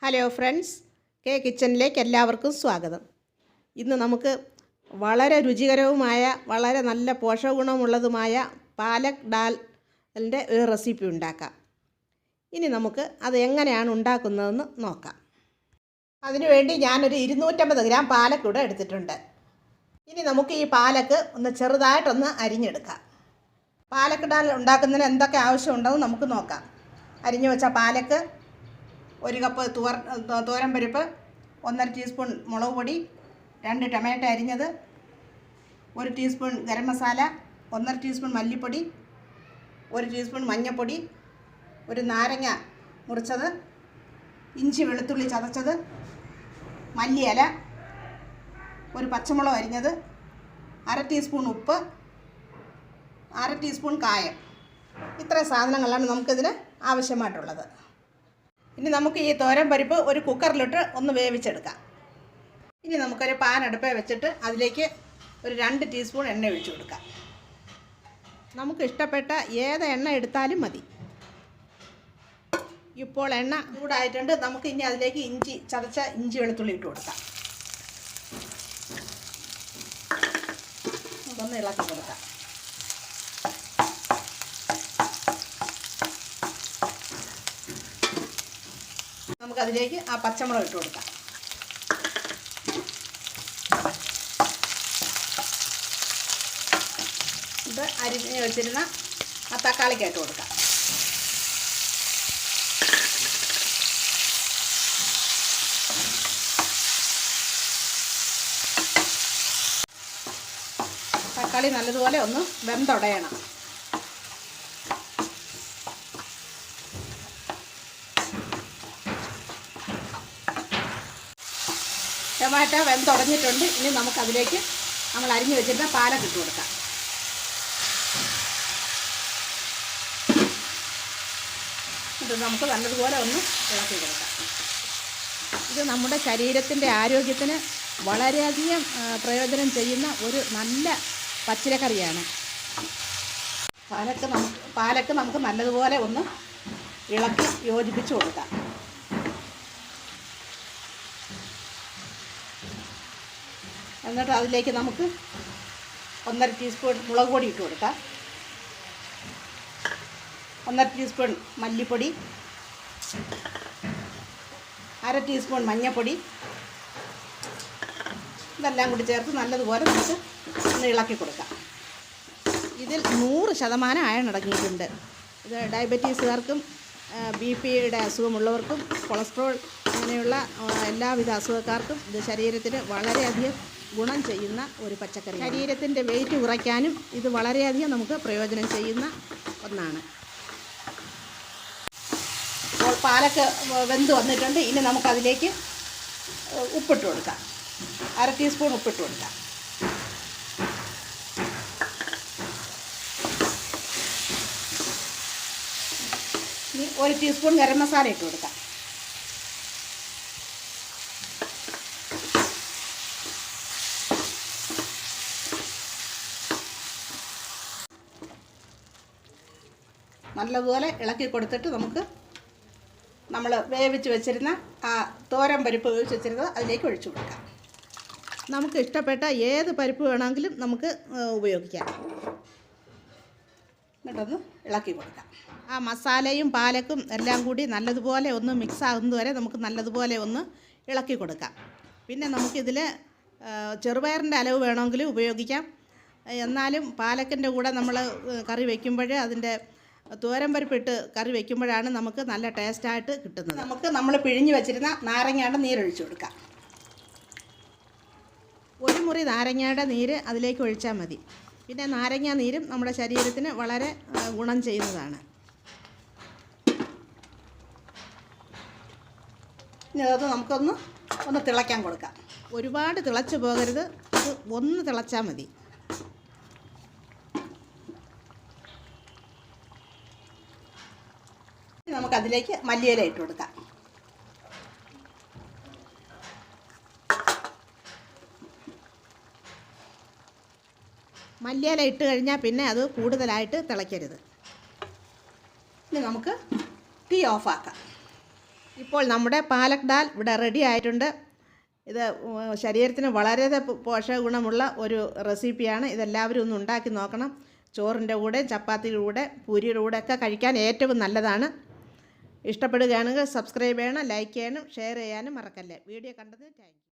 Hello friends, K കിച്ചണിലേക്ക് എല്ലാവർക്കും സ്വാഗതം. ഇന്ന് നമുക്ക് വളരെ രുചികരവുമായ വളരെ നല്ല പോഷകഗുണമുള്ളതുമായ പാലക് ഡാലിൻ്റെ ഒരു റെസിപ്പി ഉണ്ടാക്കാം. ഇനി നമുക്ക് അത് എങ്ങനെയാണ് ഉണ്ടാക്കുന്നതെന്ന് നോക്കാം. അതിനുവേണ്ടി ഞാനൊരു 250 ഗ്രാം പാലക് ഇവിടെ എടുത്തിട്ടുണ്ട്. ഇനി നമുക്ക് ഈ പാലക്ക് ഒന്ന് ചെറുതായിട്ടൊന്ന് അരിഞ്ഞെടുക്കാം. പാലക് ഡാൽ ഉണ്ടാക്കുന്നതിന് എന്തൊക്കെ ആവശ്യമുണ്ടെന്ന് നമുക്ക് നോക്കാം. അരിഞ്ഞു വെച്ച പാലക്ക്, 1 കപ്പ് തോരൻ പരിപ്പ്, 1.5 ടീസ്പൂൺ മുളക് പൊടി, 2 ടൊമാറ്റോ അരിഞ്ഞത്, 1 ടീസ്പൂൺ ഗരം മസാല, 1.5 ടീസ്പൂൺ മല്ലിപ്പൊടി, 1 ടീസ്പൂൺ മഞ്ഞൾപ്പൊടി, 1 നാരങ്ങ മുറിച്ചത്, ഇഞ്ചി വെളുത്തുള്ളി ചതച്ചത്, മല്ലിയില, 1 പച്ചമുളക് അരിഞ്ഞത്, 1/2 ടീസ്പൂൺ ഉപ്പ്, 1/2 ടീസ്പൂൺ കായം. ഇത്രയും സാധനങ്ങളാണ് നമുക്കിതിന് ആവശ്യമായിട്ടുള്ളത്. ഇനി നമുക്ക് ഈ തോരൻ പരിപ്പ് ഒരു കുക്കറിലിട്ട് ഒന്ന് വേവിച്ചെടുക്കാം. ഇനി നമുക്കൊരു പാൻ അടുപ്പേ വെച്ചിട്ട് അതിലേക്ക് ഒരു 2 ടീസ്പൂൺ എണ്ണ ഒഴിച്ചു കൊടുക്കാം. നമുക്ക് ഇഷ്ടപ്പെട്ട ഏത് എണ്ണ എടുത്താലും മതി. ഇപ്പോൾ എണ്ണ ചൂടായിട്ടുണ്ട്. നമുക്ക് ഇനി അതിലേക്ക് ചതച്ച ഇഞ്ചി വെളുത്തുള്ളി ഇട്ട് കൊടുക്കാം. ഒന്ന് ഇളക്കി കൊടുക്കാം. നമുക്കതിലേക്ക് ആ പച്ചമുളക് ഇട്ട് കൊടുക്കാം. ഇത് അരിഞ്ഞ് വെച്ചിരുന്ന ആ തക്കാളിക്ക് ഇട്ട് കൊടുക്കാം. തക്കാളി നല്ലതുപോലെ ഒന്ന് വെന്തുടയണം. ടൊമാറ്റോ വെന്തുടഞ്ഞിട്ടുണ്ട്. ഇനി നമുക്കതിലേക്ക് നമ്മൾ അരിഞ്ഞു വെച്ചിരുന്ന പാലക് ഇട്ട് കൊടുക്കാം. ഇത് നമുക്ക് നല്ലതുപോലെ ഒന്ന് ഇളക്കി കൊടുക്കാം. ഇത് നമ്മുടെ ശരീരത്തിൻ്റെ ആരോഗ്യത്തിന് വളരെയധികം പ്രയോജനം ചെയ്യുന്ന ഒരു നല്ല പച്ചക്കറിയാണ്. പാലക്ക് നമുക്ക് നല്ലതുപോലെ ഒന്ന് ഇളക്കി യോജിപ്പിച്ച് കൊടുക്കാം. എന്നിട്ട് അതിലേക്ക് നമുക്ക് 1.5 ടീസ്പൂൺ മുളക് പൊടി ഇട്ട് കൊടുക്കാം. 1.5 ടീസ്പൂൺ മല്ലിപ്പൊടി, 1/2 ടീസ്പൂൺ മഞ്ഞൾപ്പൊടി, ഇതെല്ലാം കൂടി ചേർത്ത് നല്ലതുപോലെ നമുക്ക് ഒന്ന് ഇളക്കി കൊടുക്കാം. ഇതിൽ 100% അയൺ അടങ്ങിയിട്ടുണ്ട്. ഇത് ഡയബറ്റീസുകാർക്കും BP-യുടെ അസുഖമുള്ളവർക്കും കൊളസ്ട്രോൾ അങ്ങനെയുള്ള എല്ലാവിധ അസുഖക്കാർക്കും ഇത് ശരീരത്തിന് വളരെയധികം ഗുണം ചെയ്യുന്ന ഒരു പച്ചക്കറി. ശരീരത്തിൻ്റെ വെയിറ്റ് കുറയ്ക്കാനും ഇത് വളരെയധികം നമുക്ക് പ്രയോജനം ചെയ്യുന്ന ഒന്നാണ്. അപ്പോൾ പാലക്ക് വെന്ത് വന്നിട്ടുണ്ട്. ഇനി നമുക്കതിലേക്ക് ഉപ്പിട്ട് കൊടുക്കാം. 1/2 ടീസ്പൂൺ ഉപ്പിട്ട് കൊടുക്കാം. ഇനി 1 ടീസ്പൂൺ ഗരം മസാല ഇട്ട് കൊടുക്കാം. നല്ലതുപോലെ ഇളക്കി കൊടുത്തിട്ട് നമുക്ക് നമ്മൾ വേവിച്ച് വെച്ചിരുന്ന ആ തോരൻ പരിപ്പ് വേവിച്ച് വെച്ചിരുന്നത് അതിലേക്ക് ഒഴിച്ചു കൊടുക്കാം. നമുക്ക് ഇഷ്ടപ്പെട്ട ഏത് പരിപ്പ് വേണമെങ്കിലും നമുക്ക് ഉപയോഗിക്കാം. എന്നിട്ടൊന്ന് ഇളക്കി കൊടുക്കാം. ആ മസാലയും പാലക്കും എല്ലാം കൂടി നല്ലതുപോലെ ഒന്ന് മിക്സ് ആകുന്നതുവരെ നമുക്ക് നല്ലതുപോലെ ഒന്ന് ഇളക്കി കൊടുക്കാം. പിന്നെ നമുക്കിതിൽ ചെറുപയറിൻ്റെ അലവ് വേണമെങ്കിലും ഉപയോഗിക്കാം. എന്നാലും പാലക്കിൻ്റെ കൂടെ നമ്മൾ കറി വയ്ക്കുമ്പോൾ അതിൻ്റെ തോരൻ പരിപ്പിട്ട് കറി വയ്ക്കുമ്പോഴാണ് നമുക്ക് നല്ല ടേസ്റ്റായിട്ട് കിട്ടുന്നത്. നമ്മൾ പിഴിഞ്ഞ് വെച്ചിരുന്ന നാരങ്ങയുടെ നീരൊഴിച്ചു കൊടുക്കാം. 1 മുറി നാരങ്ങയുടെ നീര് അതിലേക്ക് ഒഴിച്ചാൽ മതി. പിന്നെ നാരങ്ങ നീരും നമ്മുടെ ശരീരത്തിന് വളരെ ഗുണം ചെയ്യുന്നതാണ്. ഇനി അത് നമുക്കൊന്ന് തിളയ്ക്കാൻ കൊടുക്കാം. ഒരുപാട് തിളച്ച് പോകരുത്. ഇത് ഒന്ന് തിളച്ചാൽ മതി. നമുക്കതിലേക്ക് മല്ലിയില ഇട്ട് കൊടുക്കാം. മല്ലിയില ഇട്ട് കഴിഞ്ഞാൽ പിന്നെ അത് കൂടുതലായിട്ട് തിളയ്ക്കരുത്. ഇനി നമുക്ക് തീ ഓഫാക്കാം. ഇപ്പോൾ നമ്മുടെ പാലക് ഡാൽ ഇവിടെ റെഡി ആയിട്ടുണ്ട്. ഇത് ശരീരത്തിന് വളരെ പോഷക ഗുണമുള്ള ഒരു റെസിപ്പിയാണ്. ഇതെല്ലാവരും ഒന്ന് ഉണ്ടാക്കി നോക്കണം. ചോറിൻ്റെ കൂടെ, ചപ്പാത്തിയുടെ കൂടെ, പൂരിയുടെ കൂടെ ഒക്കെ കഴിക്കാൻ ഏറ്റവും നല്ലതാണ്. ഇഷ്ടപ്പെടുകയാണെങ്കിൽ സബ്സ്ക്രൈബ് ചെയ്യണം, ലൈക്ക് ചെയ്യാനും ഷെയർ ചെയ്യാനും മറക്കല്ലേ. വീഡിയോ കണ്ടതിന് താങ്ക് യു.